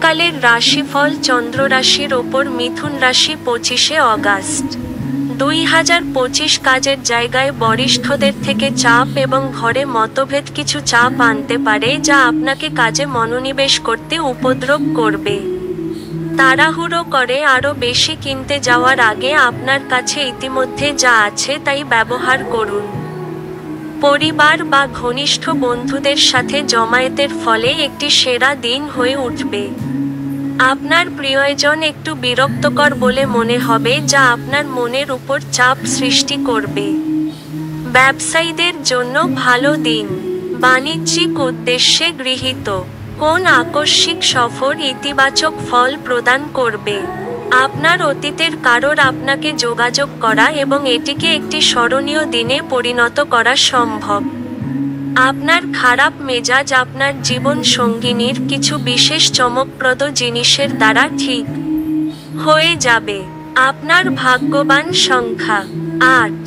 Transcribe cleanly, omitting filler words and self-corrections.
আগামীকালের রাশিফল চন্দ্র রাশির ওপর মিথুন রাশি 25শে অগাস্ট 2025। কাজের জায়গায় বরিষ্ঠদের থেকে চাপ এবং ঘরে মতভেদ কিছু চাপ আনতে পারে, যা আপনাকে কাজে মনোনিবেশ করতে উপদ্রব করবে। তাড়াহুড়ো করে আরও বেশি কিনতে যাওয়ার আগে আপনার কাছে ইতিমধ্যে যা আছে তাই ব্যবহার করুন। পরিবার বা ঘনিষ্ঠ বন্ধুদের সাথে জমায়েতের ফলে একটি সেরা দিন হয়ে উঠবে। আপনার প্রিয়জন একটু বিরক্তকর বলে মনে হবে, যা আপনার মনের উপর চাপ সৃষ্টি করবে। ব্যবসায়ীদের জন্য ভালো দিন। বাণিজ্যিক উদ্দেশ্যে গৃহীত কোন আকস্মিক সফর ইতিবাচক ফল প্রদান করবে। আপনার অতীতের কারোর আপনাকে যোগাযোগ করা এবং এটিকে একটি স্মরণীয় দিনে পরিণত করা সম্ভব। আপনার খারাপ মেজাজ আপনার জীবন সঙ্গিনীর কিছু বিশেষ চমকপ্রদ জিনিসের দ্বারা ঠিক হয়ে যাবে। আপনার ভাগ্যবান সংখ্যা 8।